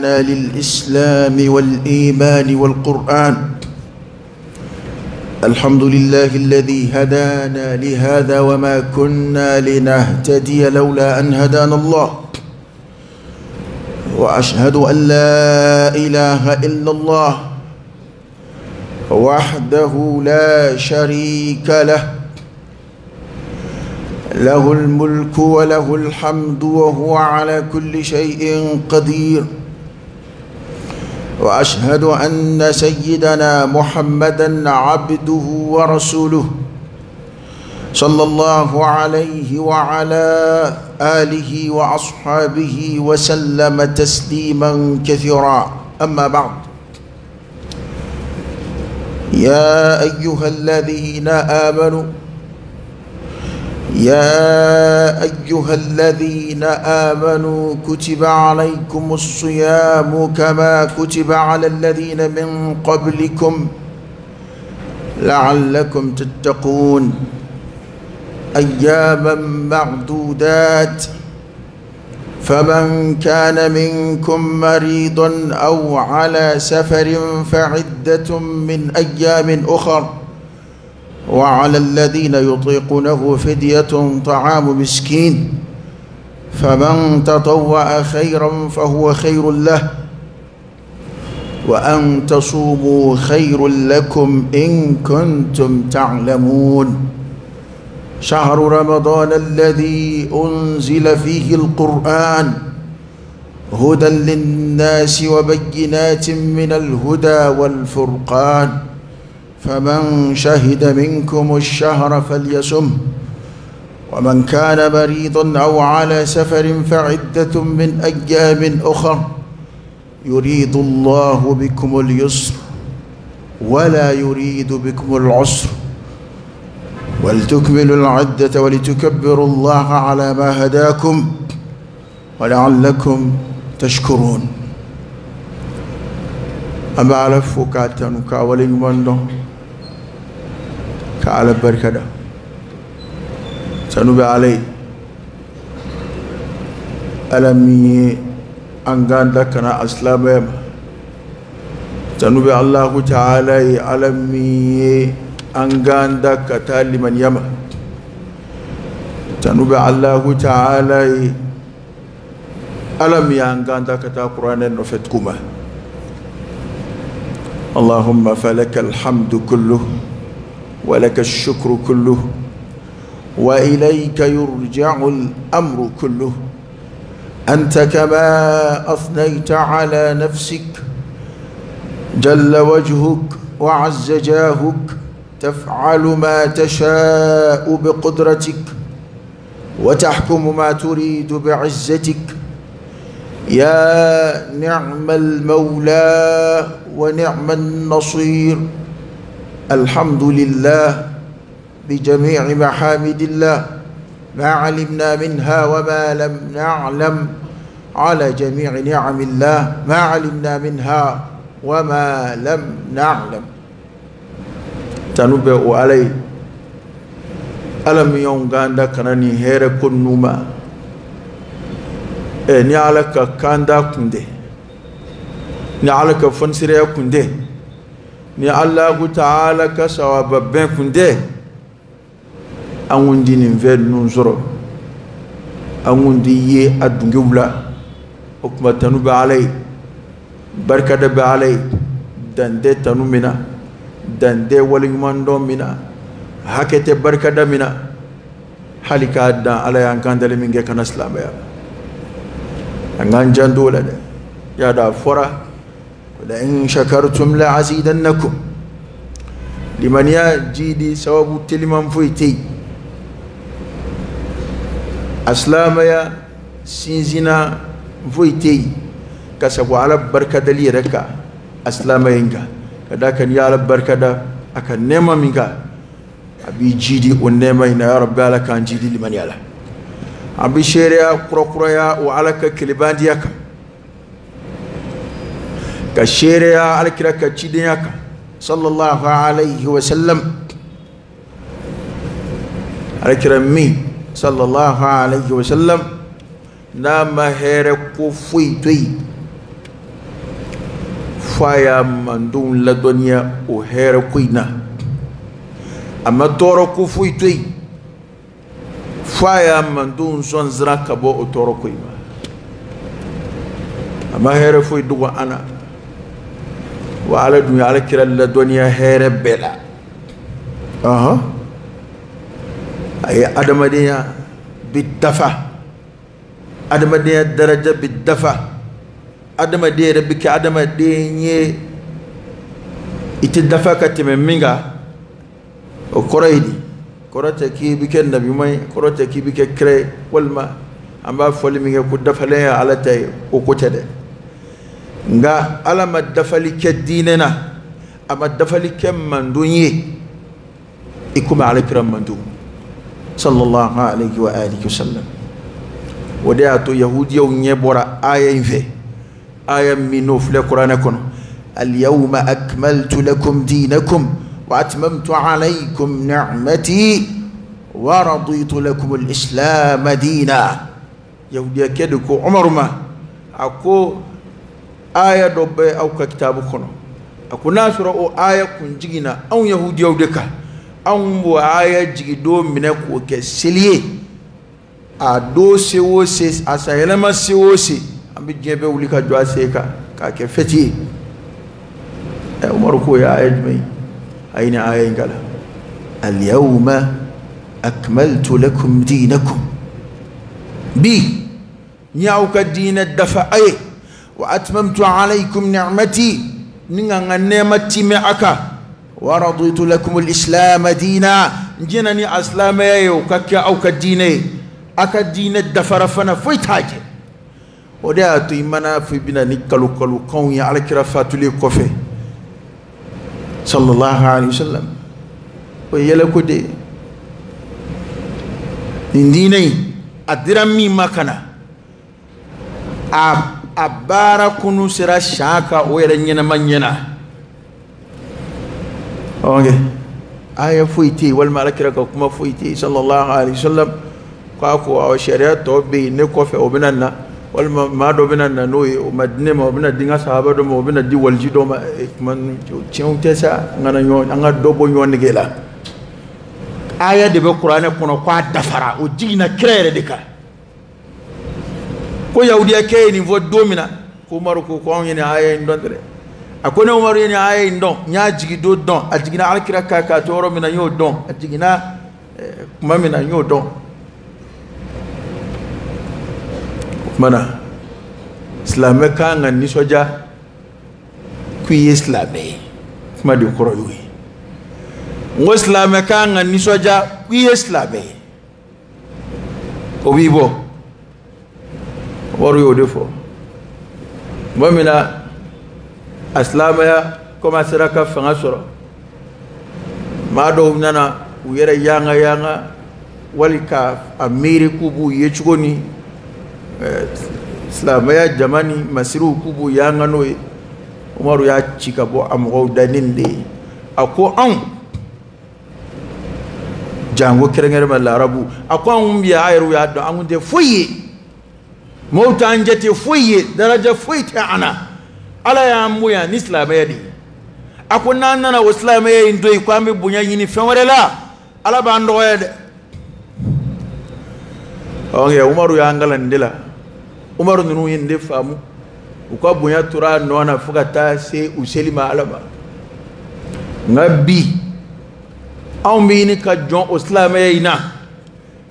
للإسلام والإيمان والقرآن. الحمد لله الذي هدانا لهذا وما كنا لنهتدي لولا أن هدانا الله، وأشهد أن لا إله إلا الله وحده لا شريك له، له الملك وله الحمد وهو على كل شيء قدير. وأشهد أن سيدنا محمدًا عبده ورسوله صلى الله عليه وعلى آله وأصحابه وسلم تسليمًا كثيرا. أما بعد، يا أيها الذين آمنوا كتب عليكم الصيام كما كتب على الذين من قبلكم لعلكم تتقون، أياما معدودات، فمن كان منكم مريضا أو على سفر فعدة من أيام أخر، وعلى الذين يطيقونه فدية طعام مسكين، فمن تطوع خيرا فهو خير له، وأن تصوموا خير لكم إن كنتم تعلمون. شهر رمضان الذي أنزل فيه القرآن هدى للناس وبينات من الهدى والفرقان، فمن شهد منكم الشهر فليصم، ومن كان مريضا أو على سفر فعدة من أيام أخر، يريد الله بكم اليسر ولا يريد بكم العسر، ولتكملوا العدة ولتكبروا الله على ما هداكم ولعلكم تشكرون. أما على فوقاتنا كاولين مندو كعلى بركة سنوب علي ألمي أنغان لكنا أسلام سنوب الله تعالى ألمي أنغان دك تالي من يما سنوب الله تعالى ألمي أنغان دك تا قرآن نفتكما. اللهم فلك الحمد كله ولك الشكر كله وإليك يرجع الأمر كله. أنت كما أثنيت على نفسك جل وجهك وعز جاهك تفعل ما تشاء بقدرتك وتحكم ما تريد بعزتك. يا نعم المولى ونعم النصير. الحمد لله بجميع محامد الله، ما علمنا منها وما لم نعلم، على جميع نعم الله ما علمنا منها وما لم نعلم. تنبأ علي ألم يونغاندا كناني هير كنوما نعلك كاندا كنده نعلك فنسريا كنده ni Allah Ta'ala ka sawaba ben kunde angundi ni vel nunzoro angundi ye adungula hukma tanuba alay barkada ba alay dande tanumina dande walimando mina hakete barkada mina halika da alay an kandale minge kana islam ya angan jandola de ya da fora لئن شكرتم لأزيدنكم. لمن يجيدي سبب تلمن فويتي أسلام يا سينزنا فويتي كسبوا على بركة دليل ركا أسلام ينكا كذا كان يا على بركة أكن نما منكا أبي جيدي ونما هنا يا رب على كان جيدي لمن يلا أبي شريا كركريا وعلى كلبان دياك كشيريا على كرك تشيدياك صلى الله عليه وسلم على كرمي صلى الله عليه وسلم nama here ko foi tui faya mandun la dunya o hera kuina amma toro ku fuitui faya mandun son zra kabo o toro kuima amma hera fui duwa ana wa ala dunya ala kira la dunya hera bela ay adamadiya bidafa adamadiya daraja bidafa adamadiya rabbika adamadiya ite dafa katime minga o koraydi korata ki bike nabi may korata ki bike kre walma amba foli minga ku dafale ala tay o kotede nga ala ma dafali ke dinena ama dafali ke mandunyi ikuma ala kiram mandu sallallahu alayhi wa alihi wasallam ودعت يهوديا ونيبورا آية في آية من في القرآن كن اليوم أكملت لكم دينكم وأتممت عليكم نعمتي ورضيت لكم الإسلام دينا يهوديا كدكو عمر ما أكو آية دوب أو كتاب كن أكو ناصر أو آية كن جينا أو يهوديا ودكا أو مو آية جيدو منك وكسليه a do se wo se asayelema se wo se ambi jebe wuli ka jwa se ka ke feti umar ko ya ajmai aina ayin gala al yawma akmaltu lakum dinakum bi nyauka dina dafa ay wa atmamtu alaykum ni'mati ninga nganemati me aka wa raditu lakum al islam dina jinani aslama yayo kakya au ka dine aka dina dafara fana foi taje oda to imana fi bina ni kalu kalu kan ya alkira fatuli kofe sallallahu alaihi wasallam o yele ko de indinai adirami makana abara kunu sira shaka o yere nyena manyena okay aya fuiti wal malakira ka kuma fuiti sallallahu alaihi wasallam kako aw sharia to be ne ko fe obinanna wal ma do binanna no o madine ma obina dinga sahaba do mo obina di walji do ma man cion tesa ngana nyo anga do bo nyon gela aya de be qur'ane kono kwa dafara o jigina krere de ka ko yawdiya ke ni vo domina ko maru ko ngene aya ndondre akone umaru ni aya ndon nya jigi do don ajigina alkira ka to ro mina yo don ajigina kuma mina yo don mana islame kanga ni soja kuyi islame kuma de koro yoyi ngo islame kanga ni soja kuyi islame o bibo waru yo defo momina islame ya koma siraka fanga soro ma do nana uyere yanga walika amiri kubu yechugoni islamaya jamani masiru kubu ya ngano umaru ya cika bo amgo daninde ako an jango kerengere ma larabu ako an biya ayru ya do an de fuyi mota anjete fuyi daraja fuyi ta ana ala ya muya ni islamaya di ako nanana wa islamaya indoi kwambe bunya yini fenwarela ala ba ndo yede onge umaru ya ngala ndela umaru nunu yinde famu uko bunya tura nona fugata se uselima alama ngabi awmini ka jon islamaya ina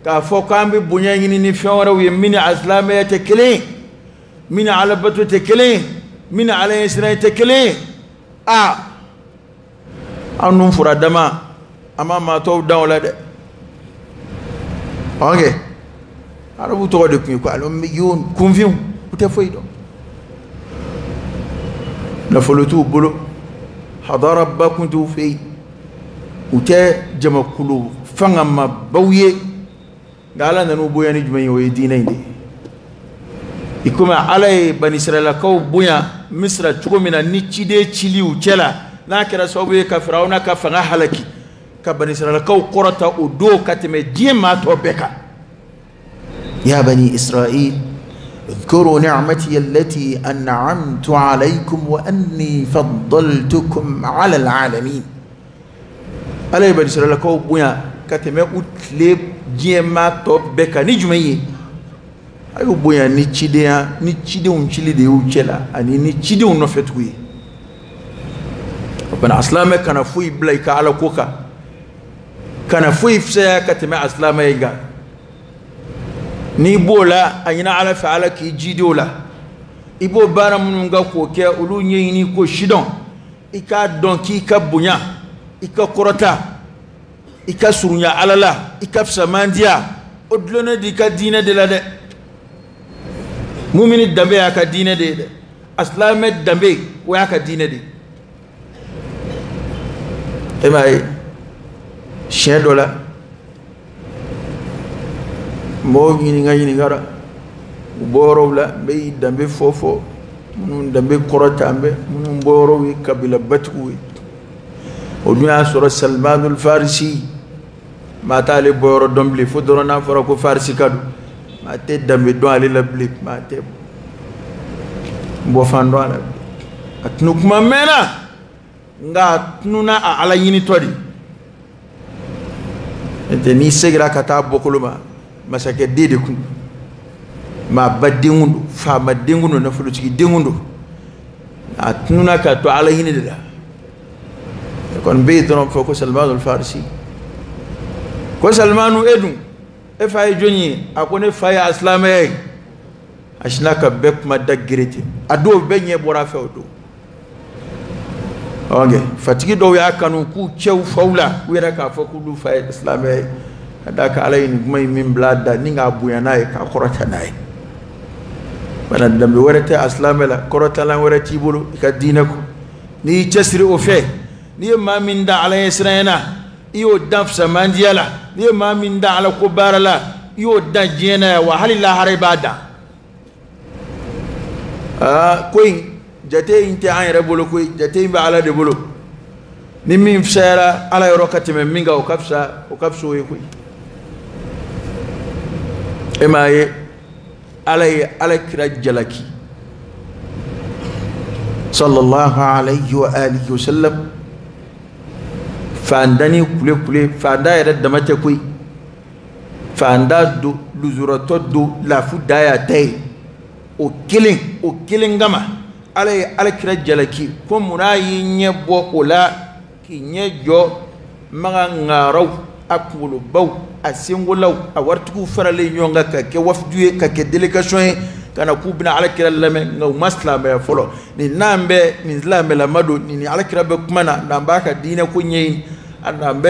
ka fokambe bunya yini ni fawara wi mini islamaya te kele mini alabatu te kele mini ala isra te kele anum furadama ama ma to dawla de okay arabu to de ko alum yun confiant puta foido la folutu bulu hadara bakuntu fi uta jama kulu fangama bawye gala nanu boyani jumay o dina inde ikuma alay bani israila ko buya misra chukomina ni chide chili uchela na kira sobe ka firauna ka fanga halaki ka bani israila ko qorata udo katime diema to beka يا بني إسرائيل اذكروا نعمتي التي أنعمت عليكم وأني فضلتكم على العالمين. ألا يبدو سرلا كو بويا كتمي أتلب جيما توب بكا نجمي أيو بويا نيشيدي ونشيلي دي وچلا أني نيشيدي ونفتوي وبنا أسلامي كان فوي بلايكا على كوكا كان فوي فسيا كتمي أسلامي يغا ni bola anyina ala fa ala ki jidola ibo bara mununga ko ke ulu nyini ko shidon ika don ki ka bunya ika korota ika surunya alala ika fsamandia odlona di ka dina de la de mu'mini dambe aka dina de aslame dambe wa aka dina de emay shedola mo ñini ngara boro la be dambe fofo mun dambe korota ambe mun boro wi kabila batku o dunya sura Salman al-Farisi ma tale boro dombli fodoro na fara ko farsi kadu ma te dambe do ali la blik ma te bo fando ala atnu kuma mena nga tnuna ala yini todi ente ni segra kata bokuluma masake dede kun ma badingundu fa ma dingundu na fulu ci dingundu atnuna ka to ala hini dala kon be don foko Salman al-Farisi ko Salmanu edun e fay joni akone fay aslamay ashnaka bek ma dagrete ado benye bora fewdo oge fatigi do ya kanu ku cew fawla wira ka foko du fay islamay adaka alayni may min blada ninga buyanaay ka korota nay bana dambe warata aslamela korota lan warati bulu ka dinako ni chasri o fe ni ma min da alayhi sirayna iyo dafsa mandiala ni ma min da ala kubarala iyo da jena wa halilla haribada koy jate inte an rabulu koy jate ba ala de bulu ni min fsara ala yorokati men minga o kapso e koy emaye ala kira jalaki sallallahu alayhi wa alihi wa sallam fandani kule fanda yara da mata koi fanda do luzurato do la fudaya tay o killing gama ala kira jalaki ko munayi nye bokola ki nye jo maga ngaraw akulu baw asingulaw awartuku farale nyonga ka ke wafduye ka ke delegation kana kubna ala kira lame ngaw maslama ya folo ni nambe ni zlame la mado ni ala kira be kumana namba ka dina ko nyeyin anambe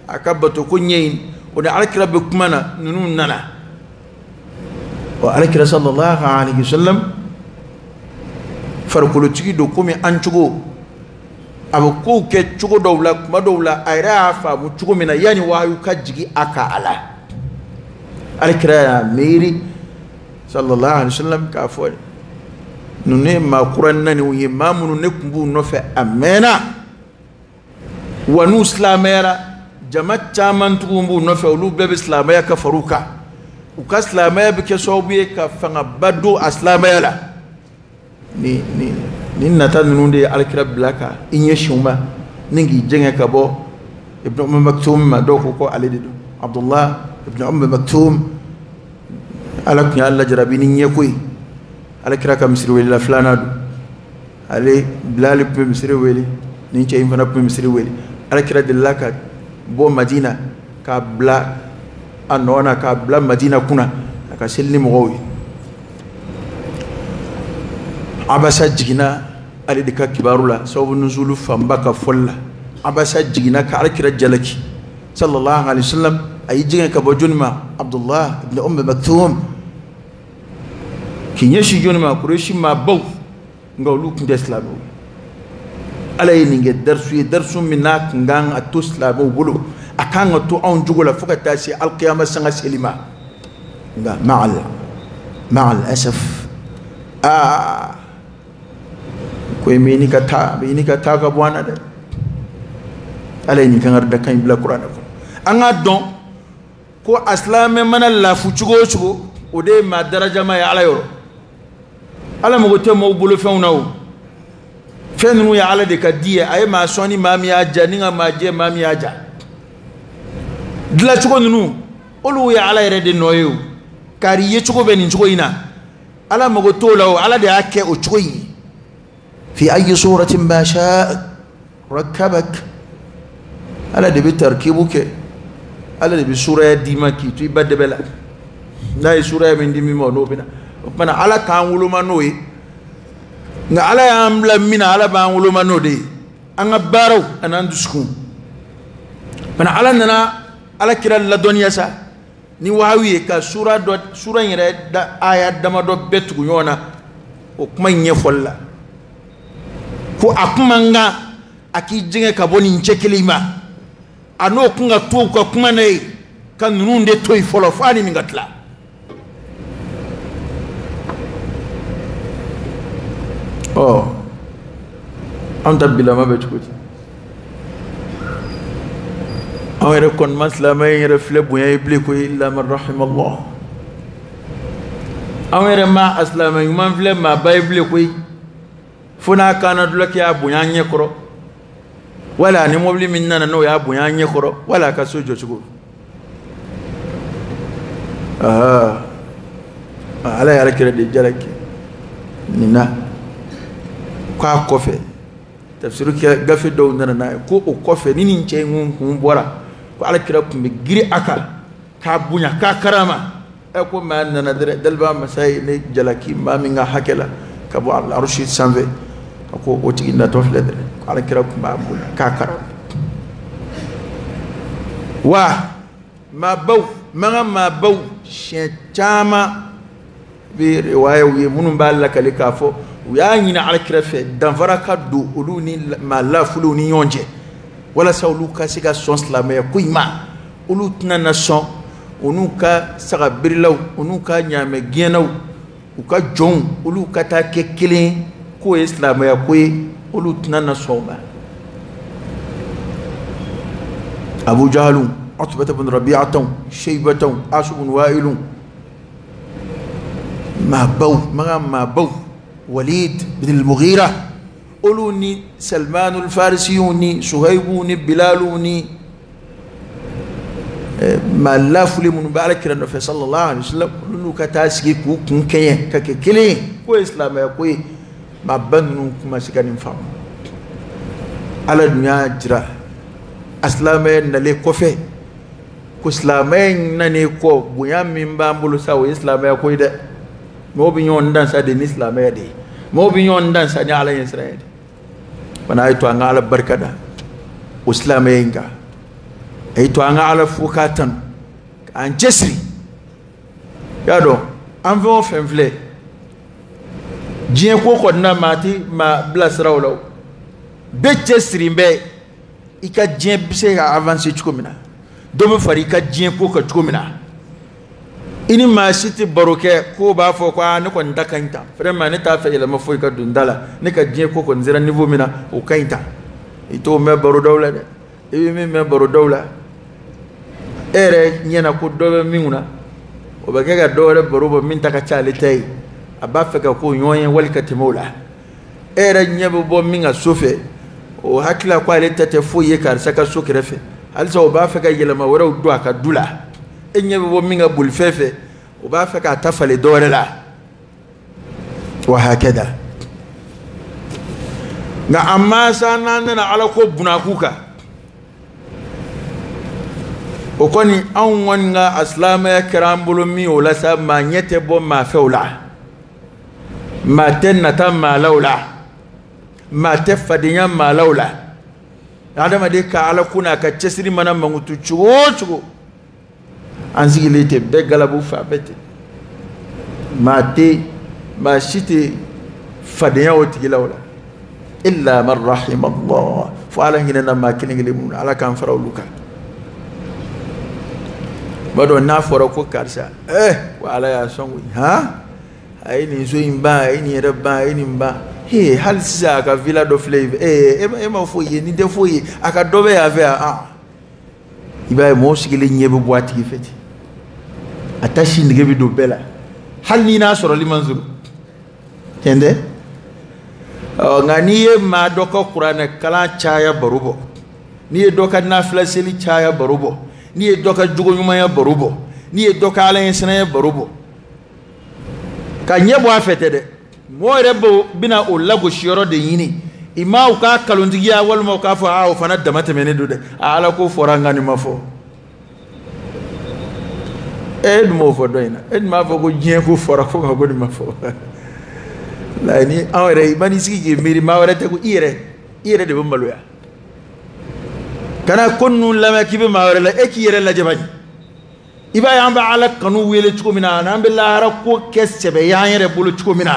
akabato ko nyeyin o ni ala kira be kumana nunu nana wa ala kira sallallahu alaihi wasallam farkulu tigi do komi anchugo abu ko ke chugo dawla kuma dawla ayra fa bu chugo mina yani wayu kajigi aka ala alkira miri sallallahu alaihi wasallam ka fo nune ma qur'anna ni wi mamunu ne kumbu no fe amena wa nu islamera jamat chaman tumbu no fe lu bebe islamaya ka faruka uka islamaya be ke sobiye ka fanga badu islamaya ni nata nunde alkira blaka inye shuma ningi jenge kabo ibn Maktum ma doko ko alididu Abdullah ibn Maktum alak ya Allah jarabi ninye koy alkira kam misri weli la flanadu ale blal ibn misri weli ni cey fana ibn misri weli alkira dilaka bo Madina ka bla anona ka bla Madina kuna aka selni mo abasa jigina ali dika kibarula sababu nuzulu fambaka folla abasa jigina ka alkira jalaki sallallahu alaihi wasallam ay jigina ka bojunma Abdullah ibn Maktum kinyeshi jonma kureshi ma baw ngawlu kunde islamu alay ninge darsu minna ngang atu islamu bulu akanga to on jugula fuka tasi alqiyama sanga selima nga ma'al asaf ko mini ka ta ka bwana de alay ni kan arda kan bla qur'an ko anga don ko aslame manal la fu chugo o de ma daraja ma ya ala yoro ala mo to mo bolo fewna o fennu ya ala de ka die ay ma soni mami aja ninga ma je mami aja dila chuko nunu olu ya ala yere de noyo kari ye chuko be ni chuko ina ala mo to lawo ala de ake o chuko yi fi ayi suratin ma sha rakabak ala de bi tarkibuke ala de bi sura dima ki tu ibade bela na sura min dimi mo no bina mana ala kan wuluma noyi nga ala ya amla mina ala ba wuluma no de anga baraw anan dusku mana ala nana ala kira la doniya sa ni wawi ka sura yere da aya dama do betu yona o kuma nye folla ko akuma nga aki jinge ka boni nchekelima ano kunga to ko kuma ne kan nunde toy folo fani ngatla oh anta bila ma betukuti awere kon maslama yere fle buya ibli ko illa man rahim Allah awere ma aslama man fle ma bible ko funa kana dulaki ya buya nyekro wala ni mobli minna no ya buya nyekro wala ka sojo chugo ala ya rakira de jalaki nina kwa kofe tafsiru ke gafe do nana ko o kofe ni nche ngun bora ko ala kira kumbe giri aka ka bunya ka karama e ko ma nana dalba masai ne jalaki ma mi nga hakela ka bo al arshi sanve ko o tigi na to fle ko ala kira kumba bunya ka karama wa ma baw chama bi riwaya wi munum balla kalika fo ya nyina ala krefe danvara ka do olu ni ma la fulu ni yonje wala sa olu ka siga son slama ya kuima olu tna na son onu ka saga birlaw onu ka nyame genaw u ka jon olu ka ta ke kelen ko islam ya koy olu tna na son ba abu jahl utbah ibn rabi'ah shaybah asub wa'il ma baw وليد بن المغيرة أولوني سلمان الفارسيوني سهيبوني بلالوني ما لا فلي من بالك النبي صلى الله عليه وسلم لو كتاسكي كون كين ككلين كو إسلام يا كوي ما بنو كما سكان فام على الدنيا جرا أسلامين نلي كوفي كو إسلامين نني كو بيام من بامبلو ساو إسلام يا كوي ده mo bi nyon dan sa de islam ya de mo bi nyon dan sa nyala israel bana ay to ngala barkada islam yenga ay to ngala fukatan an jesri yado an vo femfle jien ko na mati ma blas rawlaw be jesri mbe ika jien bise ga avancer chukomina do me fari ka jien ko ka chukomina ini ma siti baroke ko ba fo ko ne ko ndakanta vraiment ne ta fa ila ma fo ka dundala ne ka je ko nzira niveau mina o kainta ito me baro dawla de e me baro dawla ere nyena ko dobe minguna o ba ga dore baro bo min ta ka chale tay aba fa ka ko nyoyen wal ka timola ere nyebo bo minga sofe o hakila ko ale tete fo ye kar saka sokrefe alsa o ba fa ka yela ma wara do aka dula enye bo minga bulfefe وبا فكا تفل دور لا وهكذا نا اما ساننا على كو بناكوكا وكوني ان وانغا اسلام كرام بولمي ولا سب ما نيته بو ما فولا ما تنتا ما لولا ما تفديا ما لولا هذا ما ديك على كنا كتسري منا منغتو چو anzigilete begalabu fabete mate ma shite fadenya wotigilawla illa man rahim Allah fa ala hinna ma kinigile mun ala kan farawluka bado na foro ko karsa wa ala ya songu ha ayini zo imba ayini reba ayini mba he hal siza ka villa do flavor ma foye ni de foye aka dobe ya ve iba mo sigile nyebe boati feti atashi ndege do bela hal ni na soro limanzuru tende ngani ma doka Qur'an kala chaya barubo ni doka nafila seli chaya barubo ni doka jugo nyuma ya barubo ni doka ala insana ya barubo ka nyebo afete de mo rebo bina o lago shiro de yini ima ka kalondiya wal mo ka fa o fana damata mene do de ala ko foranga ni mafo ed mo fo doina ed ma fo ko jien ko fora ko ko ni mafo la ni awre mani sigi miri ma wara te ko ire de bambaluya kana konnu lama kibe ma wara la eki ire la jabani iba yamba ala kanu wele chuko mina na ambe la ara ko kesebe ya yere bulu chuko mina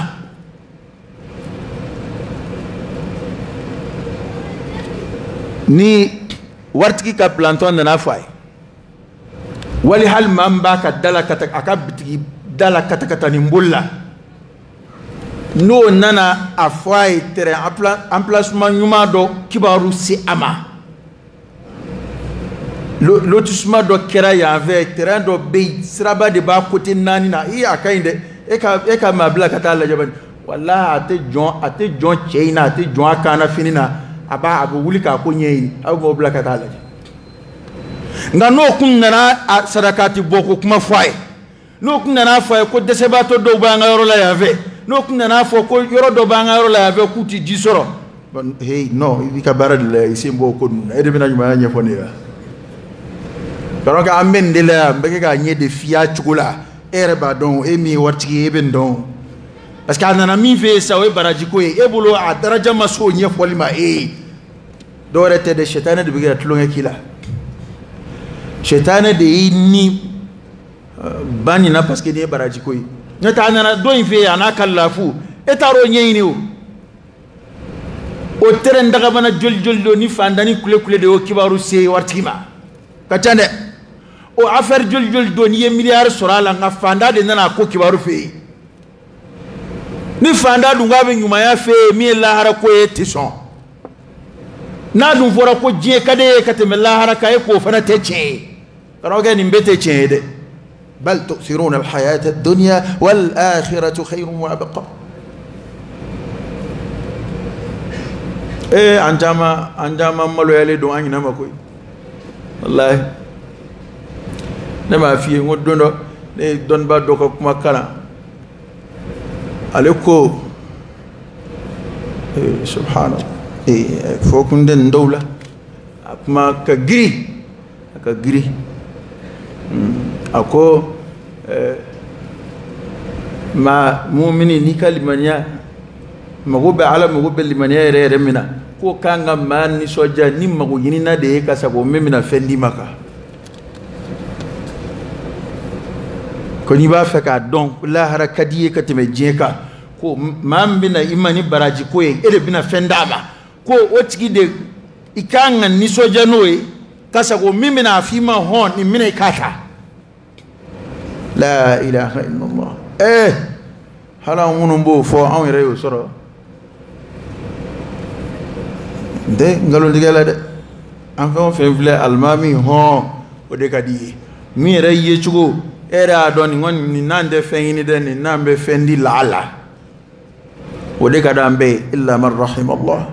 ni wartiki ka planton na fay wali hal mamba ka dala kata akabti dala kata kata ni mbulla no nana afay tere emplacement nyuma do kibaru si ama lotissement do kera ya avec terrain do be sraba de ba côté nani na i akainde e ka mabla kata la jaban wallahi ate jon cheina ate jon akana finina aba abu wulika ko nyeyi abu mabla kata la nga no kunna sadakati boko kuma fay no kunna fay ko desebato do ba nga yoro la yave no kunna fo ko yoro do ba nga yoro la yave kuti jisoro hey no ibika barad isimbo ko ede bina nyuma nyefone ya donc amen de la mbeke ga nye de fia chukula ere ba don e mi wartigi eben don parce que anana mi fe sa we baraji ko e bulo a daraja maso nye folima do rete de shetane de bigira tulonge kila shetane de ni bani na parce que de baraji ko nyata anana do fe anaka lafu etaro nye ni o tere ndaga bana jol do ni fandani kule de o kibaru se wartigi ma kachande o affaire jol do ni milliard sorala nga fanda de nana ko kibaru fe ni fanda du ngabe nyuma ya fe mi la hara ko etison na du fora ko je kade kateme la hara kay ko fana teche karoga ni mbete che de bal tu'thiruna al hayata ad-dunya wal akhiratu khayrun wa abqa anjama malo yale do anyina makoy wallahi nema fi ngodondo ne don ba do ko kuma kala aleko subhanallah fo kunde ndawla kuma ka giri ako ma mu'mini ni kalimanya magobe ala magobe limanya re mina ko kanga man ni soja ni mago yini na de ka sabo memina fendi maka ko ni ba feka donc la harakadiye ka teme jeka ko mambina imani baraji ko ede bina fendama ko otigi de ikanga ni soja noy ka sabo memina afima hon ni mina kaka la ilaha illallah hala unumbo fo an yere yo soro de ngalo digala de en fait vle almami ho o de kadi mi re ye chugo era don ngon ni nande feyini de ni nambe fendi lala o de kadambe illa man rahim Allah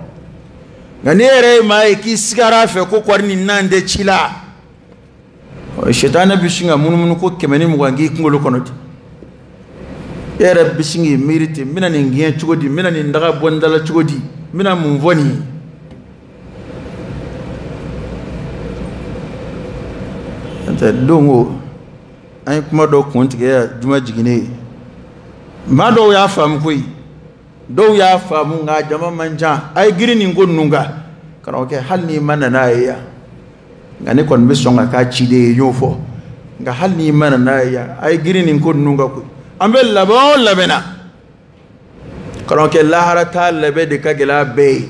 ganere mai ki sigara fe ko korni nande chila o shetana bishinga mununu ko kemeni mugangi ngolo konoti era bishingi miriti mina ni ngiye chugodi mina ni ndaga bondala chugodi mina mumvoni anta dongo ay kuma do kontige ya juma jigine ma do ya fam koy do ya fam nga jama manja ay girini ngonnunga kana ke halni manana ya ngane kon be songa ka chide yofo nga halni manana ya ay girini ngonnunga koy ambe labo labena kana ke lahara ta labe de kagela be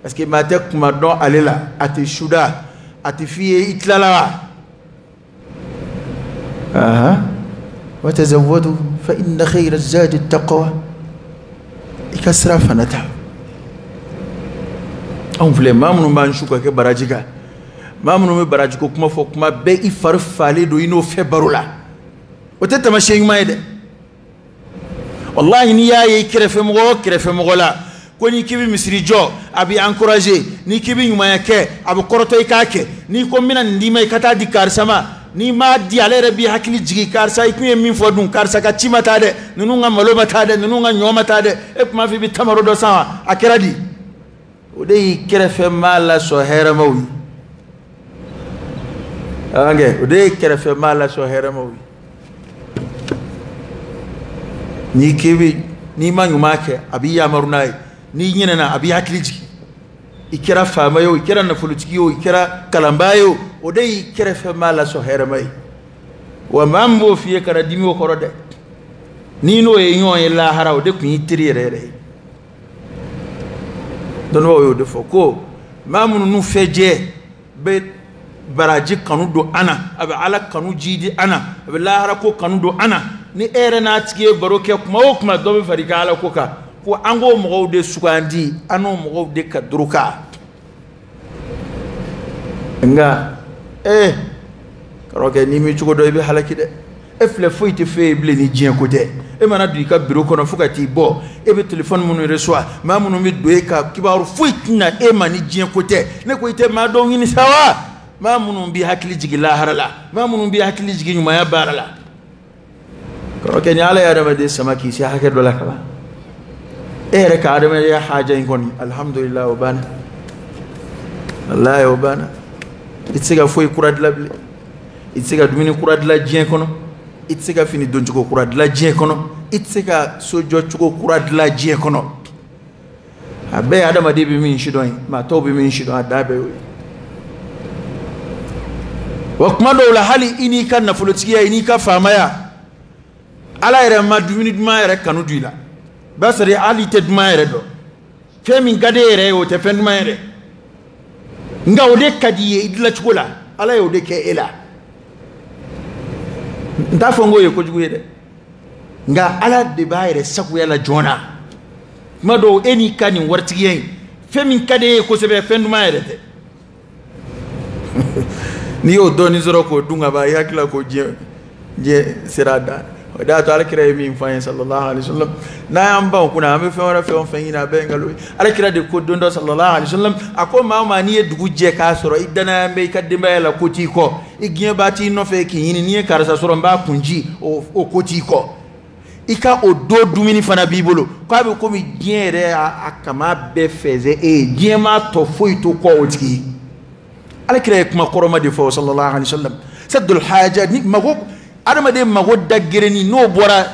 parce que ma tek kuma don alela ati shuda ati fiye itlala وتزودوا فإن خير الزاد التقوى إكسرا فنتا أم فلي ما منو ما نشوكا كبراجيكا ما منو مبراجيكو كما فوق ما بي إفرف فالي دو إنو فبرولا وتتمشي ما يدي wallahi ni yaye kerefe mo la ko ni kibi misri jo abi encourager ni kibi nyuma yake abu koroto ikake ni ko minan ndima ikata di karsama ni ma di alere bi hakili jigi karsa ikuye min fodun karsa ka timata de nunu nga malo mata de nunu nga nyoma ta de e kuma fi bi tamaro do sawa akiradi o de kerefe mala so hera mawi ange o de kerefe mala so hera mawi ni kibi ni ma nyuma ke abi ya marunai ni nyina na abi hakili jigi ikira famayo ikira na fulutiyo ikira kalambayo o dai kira fe mala so hermai wa mambo fiye kara dimi o korode ni no e nyon e la hara o de kun yitiri rere don wo de foko mamunu nu feje be baraji kanu do ana abe ala kanu jidi ana abe la hara ko kanu do ana ni ere na tige baroke kuma o kuma do be farika ala ko ka ko ango mo de sukandi ano mo de kadruka nga karoke ni mi chugo do be halaki de efle foite faible ni jien côté e mana du ka bureau kono fukati bo e be téléphone munu reçoit ma munu mi do e ka kibaru foite na e mani jien côté ne ko ite ma do ngini sawa ma munu bi hakili jigi la harala ma munu bi hakili jigi nyuma ya barala karoke ni ala ya da de samaki si hake do la kala reka adama ya haja ingoni alhamdulillah wa bana Allah wa bana itsega foi kuradla bile itsega dumini kuradla jien kono itsega fini donjugo kuradla jien kono itsega sojo chugo kuradla jien kono abe adama de bi min shidon ma to bi min shidon adabe wa kuma do la hali ini kan na fulotiya ini ka famaya ala ere ma dumini duma ere kanu duila basari ali te duma ere do femi gade ere o te fen duma ere nga o de kadiye idla chukula ala yo de ke ela nda fongo ye ko juguye nga ala de bayre saku yala jona mado eni kani wartiyen femi kade ko sebe fen duma ere te ni o doni zoro ko dunga ba yakila ko je serada da to alkira mi mfanye sallallahu alaihi wasallam na amba kuna ame fe wona fe on fanyi na be ngalo alkira de ko dondo sallallahu alaihi wasallam ako ma ni dugu je ka soro idana be kadde bayala ko ti ko igien bati no fe kinyi ni karasa soro mba kunji o ko ti ko ika o do dumini fana bibolo ko abe ko mi giere akama be feze e gien ma to foito ko oti alkira kuma koroma de fo sallallahu alaihi wasallam saddul haja ni mago adama de mago daggireni no bora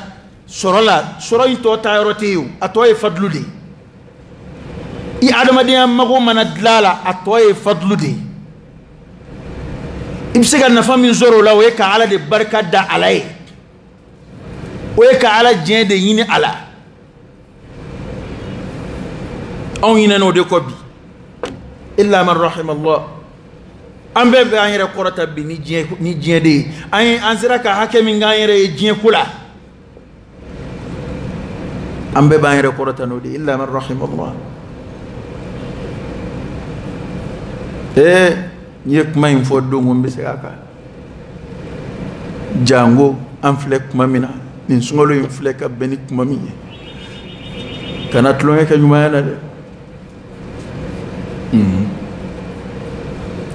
sorola soroy to tayroteyu atoy fadlude i adama de mago manadlala atoy fadlude imsiga na fami zoro la we ka ala de barka da alay we ka ala jende yini ala on yina no de ko bi illa man rahim Allah ambe be anyere korata bi ni jien de ay ansira ka hakemi nganyere jien kula ambe be anyere korata no de illa man rahim Allah nyek may fo do ngombe se aka jango am flek mamina nin sungolo yim flek benik mami kanat lo ngeka jumayana de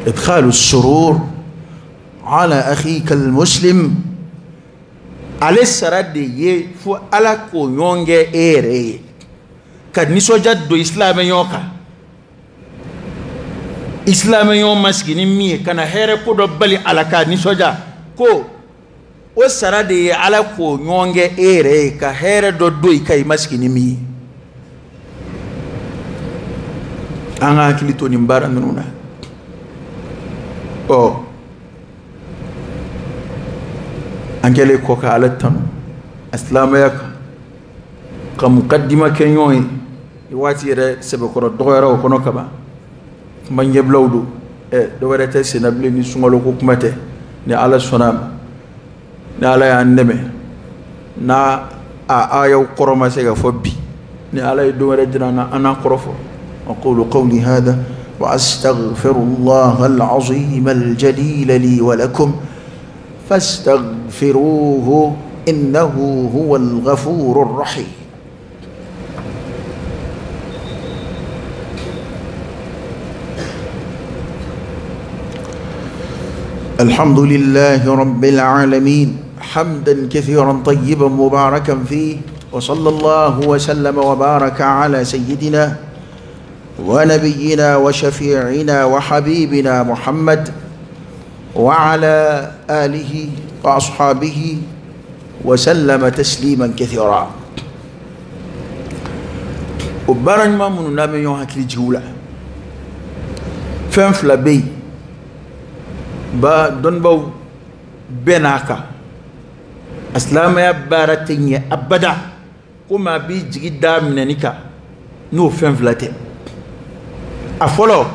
إدخال السرور على أخيك المسلم على السرد يفو على كونيونج إيري كد نسوجد دو إسلام يوكا إسلام يوم مسكين مي كان هير كودو بالي على كد نسوجد كو والسرد على كونيونج إيري كهير دو دوي كاي مسكين مي أنا كليتو نمبار أنونا angele ko ka alatan islamiyak ka muqaddima kenyoy wati re sebe ko do yaro ko no kaba man yeblawdu do warata sinable ni sungolo ko kumate ni ala sonam ni ala ya ndeme na ayo koroma sega fobbi ni ala do warata na ana korofo aqulu qawli hada وأستغفر الله العظيم الجليل لي ولكم فاستغفروه إنه هو الغفور الرحيم الحمد لله رب العالمين حمدا كثيرا طيبا مباركا فيه وصلى الله وسلم وبارك على سيدنا ونبينا وشفيعنا وحبيبنا محمد وعلى آله وأصحابه وسلم تسليما كثيرا. وبارن ما من نام يوم هكذا جولا فين فلبي با دون باو بناكا أسلام يا بارتيني أبدا كما بيجي دام ننيكا نو فين فلاتي أفولو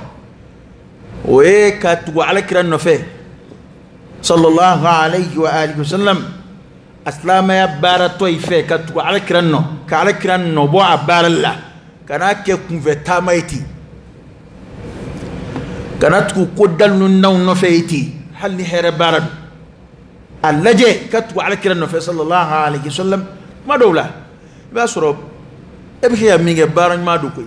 ويكاتو على كران نفه صلى الله عليه وآله وسلم أسلام يا بارتوي في كاتو على كرانو كعلى كرانو بو عبار الله كنا كيكون في تاميتي كنا تكو قدل نو نفيتي هل نهر بارد اللجي كاتو على كرانو في صلى الله عليه وسلم ما دولا باسروب ابخي ميغي بارن ما دوكوي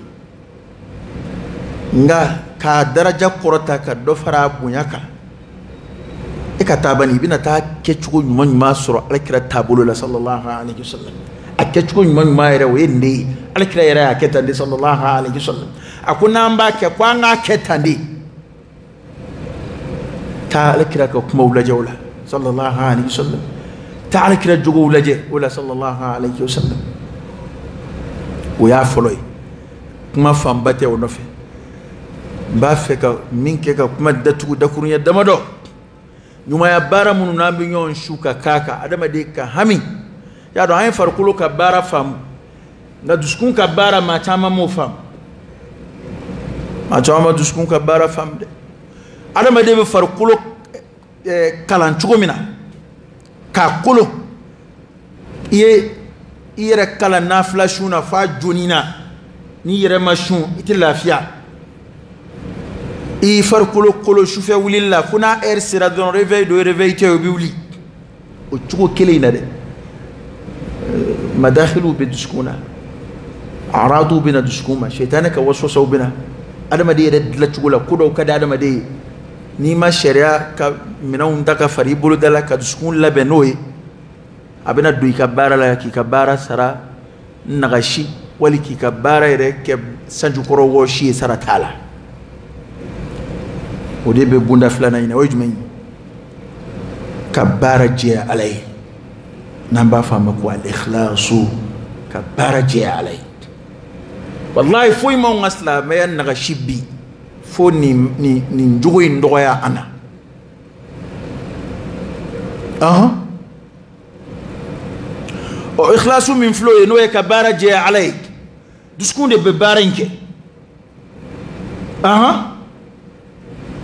nga ka daraja korota ka do fara bunyaka e ka tabani bina ta ke chugo nyuma ma soro alkira tabulo la sallallahu alaihi wasallam ake chugo nyuma ma yere we ndi alkira yere aketande sallallahu alaihi wasallam akuna amba ke kwanga ketande ta alkira ko kuma ulaje wala sallallahu alaihi wasallam ta alkira jugo ulaje wala sallallahu alaihi wasallam o ya foloy kuma fambate o nofe ba feka minke ka kuma datu da kurunya damado nyuma ya bara munu nambi nyon shuka kaka adama de ka hami ya do hay farkulo ka bara fam na duskun ka bara ma chama mo fam ma chama duskun ka bara fam de adama de be farkulo kalan chugomina ka kulo iyere kala na flashuna fa jonina ni yere mashun itilafiya i farkulo kolo shufe wulilla kuna sira don réveil do réveil te bi wuli o chugo kelina de madakhilu biduskuna aradu bina duskuma shaytanaka waswasa bina adama de la chugo la kudo kada adama de ni ma sharia ka minawun daka fari bulu dala ka duskun la benoy abina du ikabara la ki kabara sara nagashi wali ki kabara ire ke sanju koro woshi sara tala ودي ببوندا فلانا ينا ويجمعين كبارة جاء علي نبا فهمكوا الإخلاص كبارة جاء علي والله فوي ما نغسلا ما ينغشبي فو ننجوي ندويا أنا وإخلاص من فلو ينوي كبارة جاء علي دسكون دي ببارينك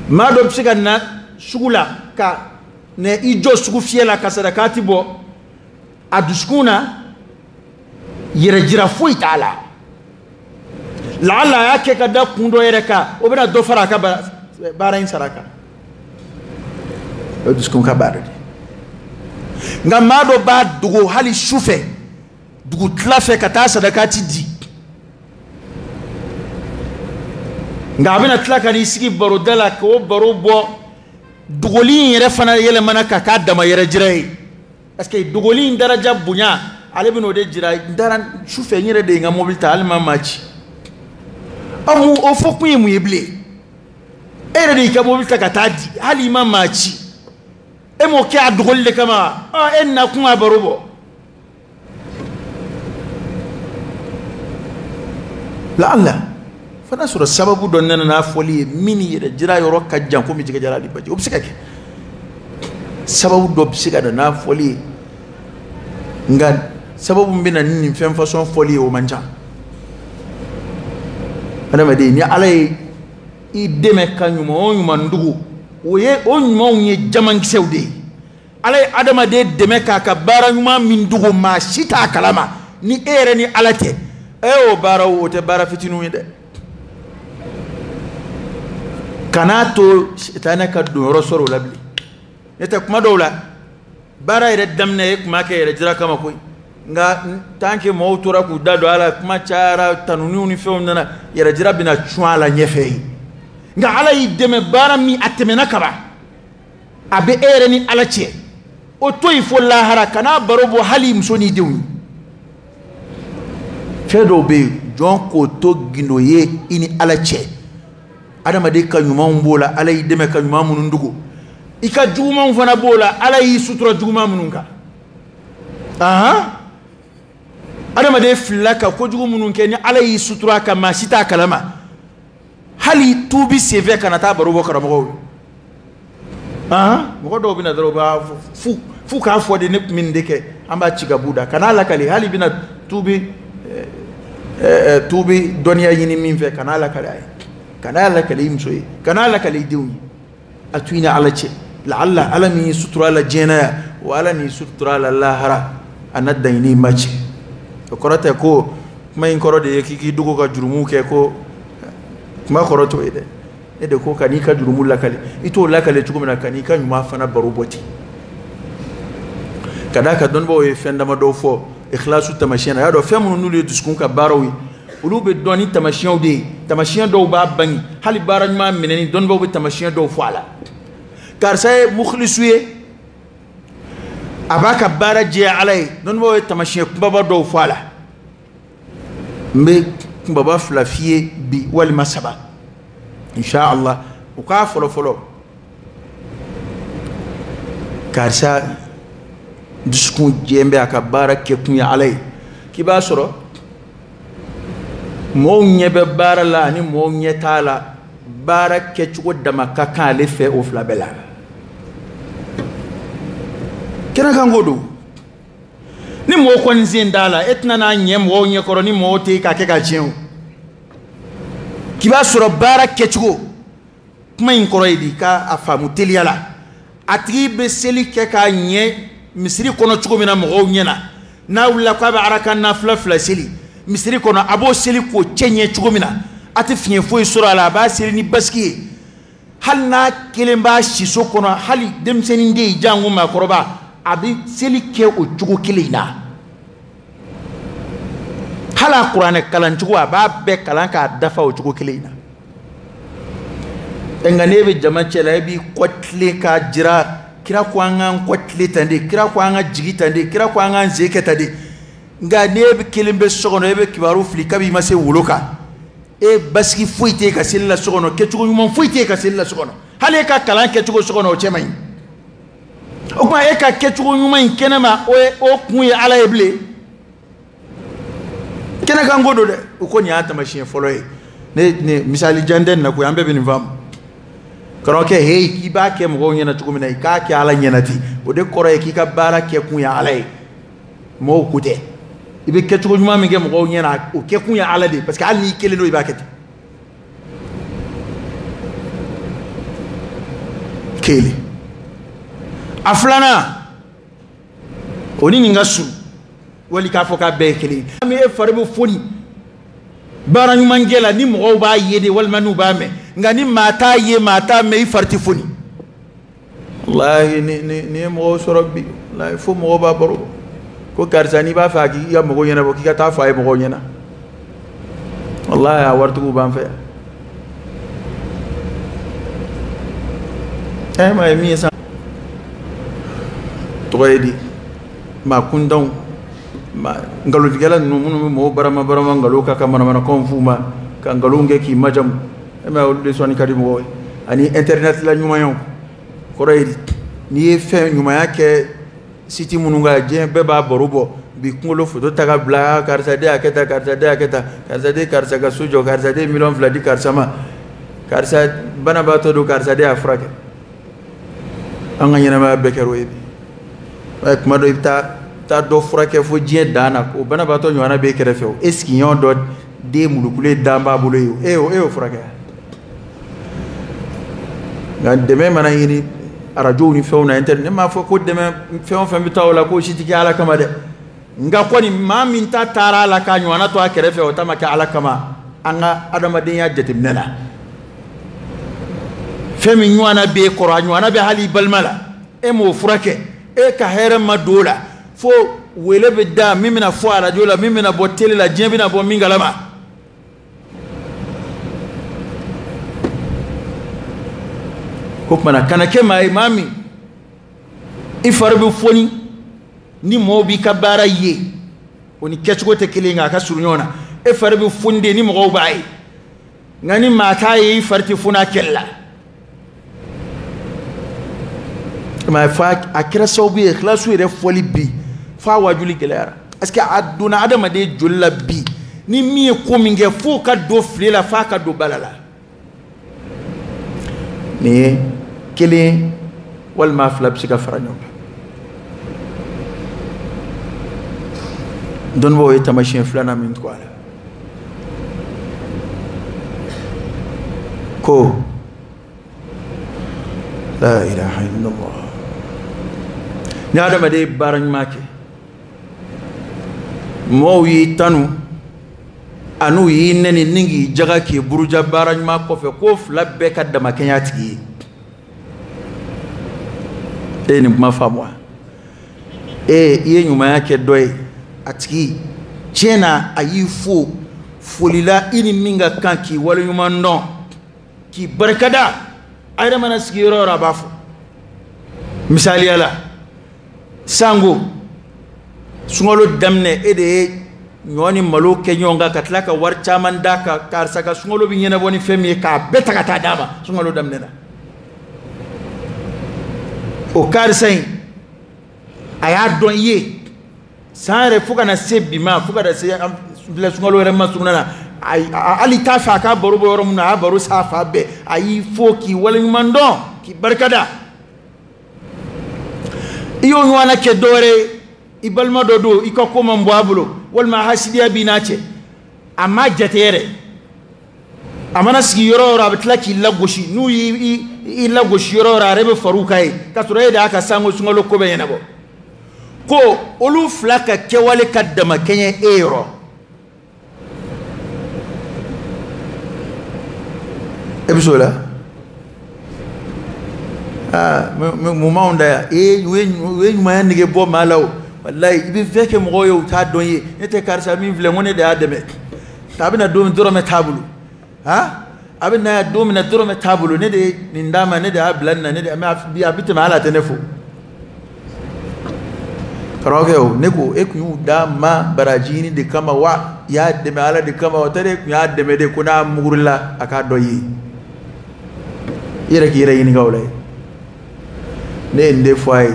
ma do psiga na shugula ka ne ijo sugu fiela ka sadakati bo aduskuna yere jira foi taala la yake ka da kundo yere ka obina do fara ka bara in saraka aduskun ka bara nga ma do ba dugo hali shufe dugo tlafe ka ta sadakati di nga abina tlaka ni sigi baro dala ko baro bo dugolin yere fana yele mana ka dama yere jirai parce que dugolin daraja bunya ale bino de jirai daran shufe yere de nga mobilita alma machi amu o fokku yemu yeble ere de ka mobilita ka tadi hali ma machi e mo ke adugolle kama enna kuma baro bo la Allah fana sura sababu don nana foli mini yere jira yoro kajjan ko mi jiga jara di baji obsika ke sababu do obsika da na foli ngan sababu mbina ni fem façon foli o manja ana made ni alay i deme kanyuma o nyuma ndugu oye o nyuma onye jaman sewde alay adama de deme ka bara nyuma min ndugu ma shita kalama ni ere ni alate o bara o te bara fitinu de kanato shitana ka doro soro labli neta kuma dawla bara ire damne kuma ke ire jira kama koy nga tanke mawtura ku dado ala kuma chara tanunu ni fe nana ire jira bina chwala nyefe nga ala yideme bara mi atemena kaba abe ereni alache o to ifo lahara kana barobo hali musoni dewi fedo be jon ko to ginoye ini alache adama de ka nyuma mbola alay deme ka nyuma munun dugo ika juma mfana bola alay sutura juma mununka aha adama de flaka ko jugu munun ke ni alay sutura ka masita kalama hali tubi seve kana ta barobo karamo aha mo do bina dro ba fu ka fo de ne min deke amba ciga buda kana la kali hali bina tubi doniya yini min fe kana la kali kana la kali msoyi kana la kali diwi atwina ala ce la'alla alami sutura la jena wa alani sutura la lahara anadaini mace korata ko mai koro de kiki dugo ka jurumu ke ko kuma koroto ede ko kani ka jurumu la kali ito la kali tugumna kani ka nyuma fana baroboti kada ka don bo e fenda ma do fo ikhlasu tamashina ya do femu nulu duskun ka barawi ulube doni tamashiyan de tamashiyan do ba bangi hali baran ma meneni don bo tamashiyan do fala kar say mukhlisuye abaka baraje alay don bo tamashiyan baba do fala mbe baba flafie bi wal masaba insha Allah uka folo kar sa duskun jembe aka barake kunya alay kiba soro mo nyebe barala ni mo nyetala barake chugo dama kaka le fe o flabela kena kangodo ni mo ko nzindala etna na nyem wo nyekoro ni mo te ka ke ka chen kiba soro barake chugo kuma inkoro idi ka afamu teliala atribe seli ke ka nye misiri kono chugo mina mo nyena na wala kwa ba araka na fla seli misiri kono abo seli ko chenye chugo mina ati finye foi sura la ba seli ni baski hal na kelemba shiso kono hali dem seni nde jangu ma koroba abi seli ke o chugo kilina hala qur'an kalan chugo ba be kalan ka dafa o chugo kilina engane be jama chela bi kotle ka jira kira kwanga kotle tande kira kwanga jigitande kira kwanga zeketade nga nebe kilimbe sogono ebe kibaru flika bi mase woloka e baski fuite ka sella sogono kechugo nyum fuite ka sella sogono hale ka kalan kechugo sogono o chemay o ma e ka kechugo nyum kenema o kunye ala eble kena ka ngodo de ko nyaata machine folo ne misali janden na ko yambe bin fam karoke hey ki ba ke mo nyena tugumina ka ke ala nyenati o de koro e ki ka bara ke kunya ala mo kute ibe ketugo nyuma mi ngem go nyena o ke kunya ala de parce que ali kele no ibakete kele aflana oni ngasu wali ka foka be kele mi e farbu foni bara nyuma ngela ni mo ba yede wal manu ba me ngani mata ye mata me farti foni wallahi ni mo sorobbi la fo mo ba baro ko karsani ba faaki ya mo nyena bo ki ta fay mo nyena wallahi awartu ban fa ma mi sa toyedi ma kundon ma ngalo digala no mo barama ngalo ka kamana konfuma ka ngalo ngeki majam ma de soni kadi mo ani internet la nyuma yon koyedi ni fe nyuma yake siti mununga je beba borubo bi kungolo foto taga bla karsa de aketa karsa de karsa ga sujo karsa de million vladi karsa ma karsa bana bato do karsa de afrika anga nyana ma bekero ebi ak mado ta do frake fo je dana ko bana bato nyana be kere fe eski yon do de mulukule damba bulo yo e o frake ngan deme mana yini arajo ni fewna internet ma fo ko deme few fam bitawla ko shitiki ala kama de nga ko ni ma min ta tara la ka nywana to akere fe o tamaka ala kama anga adama de ya jetim nena femi nywana be ko nywana be hali balmala e mo furake e ka here madola fo wele be da mimina fo ala jola mimina botele la jembina bo mingalama ko mana kana ke mai mami i fari bɛ foni ni mɔgɔw b'i ka baara ye o ni kɛcogo tɛ kelen nka a ka surun ɲɔgɔn na e fari bɛ foni de ni mɔgɔw b'a ye nka ni maa t'a ye i fari tɛ foni a kɛlɛ la mais fa a kɛra sababu ye ikhlasu yɛrɛ fɔli bi fa wajuli gɛlɛyara parce que a donna adamaden joli la bi ni min ye ko min kɛ fo ka don file la f'a ka don bala la nin ye kelen walima fila bɛ se ka fara ɲɔgɔn kan dɔnnibaaw ye taamasiyɛn filanan min tugu a la ko la ilaha illallah ni adamaden ye baara ɲuman kɛ mɔgɔw y'i tanu an'u y'i nɛni ni k'i jaga k'i buruja baara ɲuman kɔfɛ ko fila bɛɛ ka damakɛnya tigi ye e ye nin kuma faamu wa i ye ɲumanya kɛ dɔ ye a tigi tiɲɛ na a y'i fo folila i ni min ka kan k'i waleɲuman dɔn k'i barikada a yɛrɛ mana sigi yɔrɔ o yɔrɔ a b'a fɔ misaliya la sango sunkalo daminɛ e de ye ɲɔ ni malo kɛ ɲɔgɔn kan ka tila ka wari caman d'a kan karisa ka sunkalo bɛ ɲɛnabɔ ni fɛn min ye k'a bɛɛ ta ka taa d'a ma sunkalo daminɛ na o karisa in a y'a dɔn i ye san yɛrɛ fo ka na se bi ma fo ka na se filɛ sunkalo yɛrɛ ma surunya na hali t'a fɛ a ka baro bɔ yɔrɔ min na a y'a baro s'a fa bɛɛ a y'i fo k'i waleɲuman dɔn k'i barikada i y'o ɲɔgɔnna kɛ dɔwɛrɛ ye i balima dɔ don i ka ko man bɔ a bolo walima hasidiya b'i n'a cɛ a ma jate yɛrɛ a mana sigi yɔrɔ o yɔrɔ a bɛ tila k'i lagosi n'u y'i lagosi yɔrɔ o yɔrɔ a yɛrɛ bɛ far'u kan ye k'a sɔrɔ e de y'a ka sango sunkalo ko bɛ ɲɛnabɔ ko olu fila ka kɛwale ka damakɛɲɛ e yɔrɔ e bɛ s'o la mun b'anw da yan u ye ɲumanya nege bɔ maa la o walayi i bɛ fɛn kɛ mɔgɔw ye u t'a dɔn ye ne tɛ karisa min filɛ n ko ne de y'a dɛmɛ a bɛ na don min dɔrɔmɛ t'a bolo a bɛ na yan don min na dɔrɔmɛ t'a bolo ne de ye nin d'a ma ne de y'a bila nin na ne de a bɛ tɛmɛ ala tɛ ne fo karamɔgɔkɛ o ne ko e kun y'u d'a ma baraji ɲini de kama wa i y'a dɛmɛ ala de kama o tɛ de kun y'a dɛmɛ de ko n'a mugurila a k'a dɔ ye i yɛrɛ k'i yɛrɛ ɲininka o la ne ye nin de fɔ a ye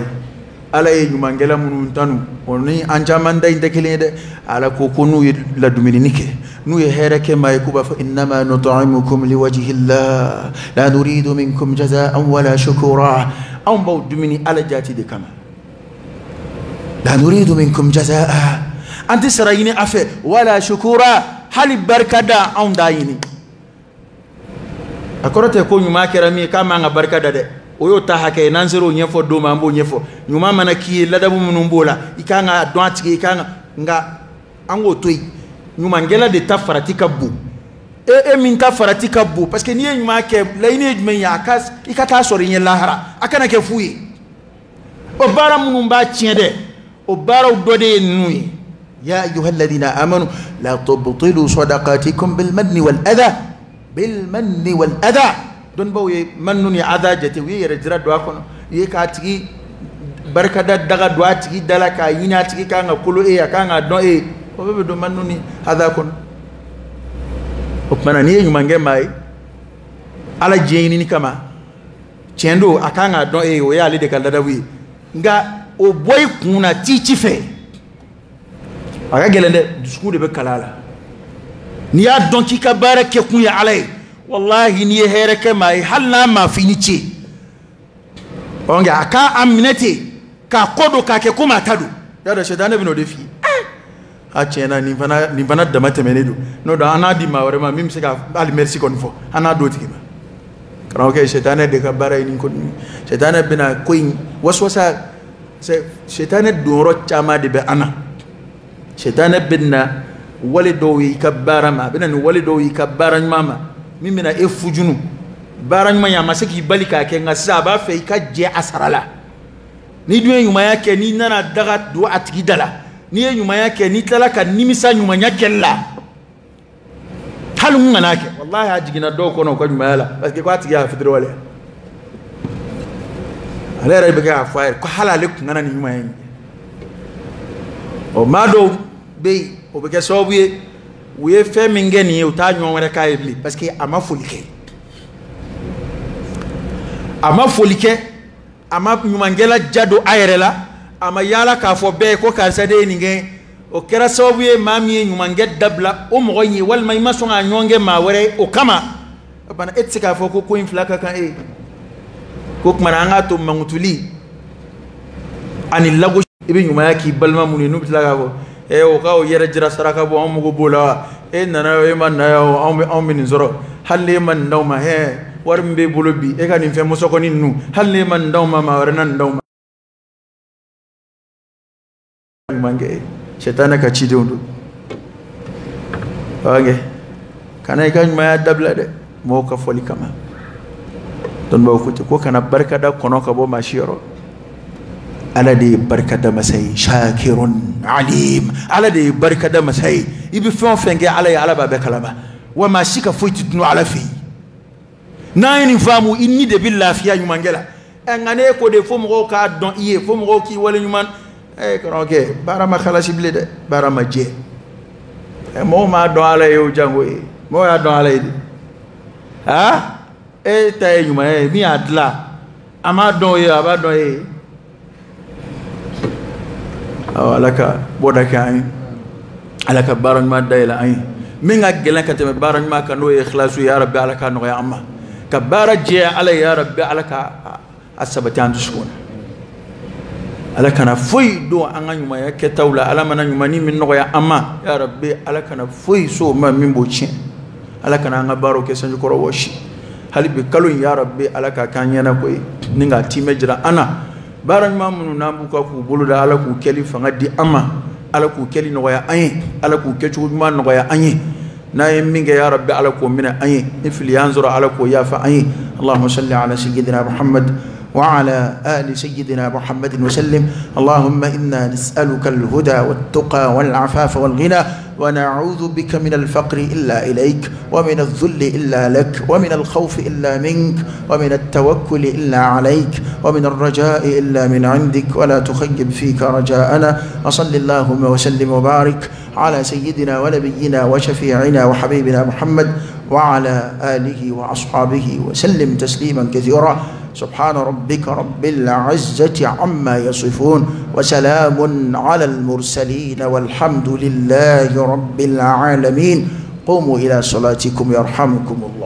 ala ye ɲumankɛla minnu tanu o ni an caman da in tɛ kelen ye dɛ ala ko n'u ye ladumuni kɛ n'u ye hɛrɛ kɛ maa ye k'u b'a fɔ innama nut'imukum liwajhillah la nuridu minkum jaza'an wala shukura anw b'aw dumuni ala jati de kama la nuridu minkum jaza'a an tɛ sara ɲini a fɛ wala shukura hali barika da anw t'a ɲini a kɔrɔ tɛ ko ɲuman kɛra min ye k'a man ka barika da dɛ o y'o ta hakɛ ye n'an sera o ɲɛfɔ don ma an b'o ɲɛfɔ ɲuman mana k'i ye ladabu minnu b'o la i kan ka dɔn a tigi i kan ka nka an k'o to yen ɲumankɛla de ta farati ka bon e min ta farati ka bon parce que n'i ye ɲuman kɛ laɲini ye jumɛn ye i ka taa sɔrɔ i ɲɛ lahara a kana kɛ fu ye o baara minnu b'a tiɲɛ dɛ o baaraw dɔ de ye ninnu ye ya ayyuhal ladina amanu la tubtilu sadaqatikum bil manni wal adha dɔnnibaaw ye mannu ni adha jate u ye yɛrɛ jira don a kɔnɔ u ye k'a tigi barikada daga don a tigi da la k'a ɲini a tigi kan ka kolo a kan ka dɔn o bɛɛ bɛ don mannu ni adha kɔnɔ o tumana n'i ye ɲuman kɛ maa ye ala diɲɛ ɲinini kama tiɲɛ don a kan ka dɔn o y'ale de ka ladabu ye nka o bɔ i kun na ci fɛ a ka gɛlɛn dɛ dusukun de bɛ kala a la n'i y'a dɔn k'i ka baara kɛ kun ye ala ye wallahi n'i ye hɛrɛ kɛ maa ye hali n'a ma f'i ni ce nka a k'a minɛ ten k'a kɔ don k'a kɛ komi a ta don y'a dɔn sɛtanɛ bɛ n'o de f'i ye a tiɲɛna nin fana dama tɛmɛnen don n'o don an n'a di maa wɛrɛ ma min bɛ se ka hali merci kɔni fɔ an n'a d'o tigi ma karamɔgɔkɛ sɛtanɛ de ka baara ye nin ko nin sɛtanɛ bɛna ko in waswasa sɛtanɛ donyɔrɔ caman de bɛ an na sɛtanɛ bɛna wale dɔw ye i ka baara ma a bɛna nin wale dɔw ye i ka baara ɲuman ma min bɛna e fujunu baara ɲuman ye a ma se k'i bali k'a kɛ nka sisan a b'a fɛ i ka jɛ a sara la n'i dun ye ɲumanya kɛ n'i nana daga don a tigi da la n'i ye ɲumanya kɛ n'i tilala ka nimisa ɲumanya kɛli la hali mun kan'a kɛ wallahi a jiginna dɔw kɔnɔ u ka ɲumanya la parce que k'a tigi y'a fitiriwaleya ala rebega fa ko halale ku ngana ni nyuma yin o mado be o be ke so we fe mingeni o ta nyon re ka ebli parce que ama folike ama nyumangela jado ayerela ama yala ka fo be ko ka sade ni nge o kera so mami nyumange dabla o mo yi wal may maso nga nyonge ma wore o kama bana etsika fo ko inflaka kan ko maranga to mangutuli ani lago ibi nyuma yaki balma muni nu bitlaga bo o ka o yere jira saraka bo am go bola nana man na o min zoro halle man ndawma war mbe bolobi kan ni fe musoko ni nu halle man ndawma ma war nan ndawma mange shetana ka ci dondo oge kana kan ma dabla de mo ka foli kama don ba ko kana barka da kono ka bo mashiro ala de barka da masai shakirun alim ala de barka da masai ibi fon fenge ala ya ala ba be kalama wa ma shika foiti tunu ala fi nayini famu inni de billahi ya nyumangela ngane ko de fo mo ka don iye fo mo ki wala nyuman konoke barama khalasi blede barama je mo ma don ala yo jango mo ya don ala ha tay nyuma mi adla ama don ye aba don ye alaka bodaka ay alaka barang ma dayla ay minga gelan ka teme barang ma ka no ikhlasu ya rabbi alaka no ya amma ka baraje ala ya rabbi alaka asabatan sukun alaka na foi do anga nyuma ya ketawla ala mana nyuma ni min no ya amma ya rabbi alaka na foi so ma min bochi alaka na anga baro ke sanju koro woshi halibi kalun ya rabbi alaka kanyana koy ninga timejra ana baran mamunu nambu ka ku bulu da ala ku keli fanga di amma ala ku keli no ya ayi ala ku kechu ma no ya ayi na minga ya rabbi ala ku mina ayi ifli yanzura ala ku ya fa ayi allahumma salli ala sayyidina muhammad وعلى آل سيدنا محمد وسلم اللهم إنا نسألك الهدى والتقى والعفاف والغنى ونعوذ بك من الفقر إلا إليك ومن الذل إلا لك ومن الخوف إلا منك ومن التوكل إلا عليك ومن الرجاء إلا من عندك ولا تخيب فيك رجاءنا وصل اللهم وسلم وبارك على سيدنا ونبينا وشفيعنا وحبيبنا محمد وعلى آله وأصحابه وسلم تسليما كثيرا سبحان ربك رب العزة عما يصفون وسلام على المرسلين والحمد لله رب العالمين قوموا إلى صلاتكم يرحمكم الله.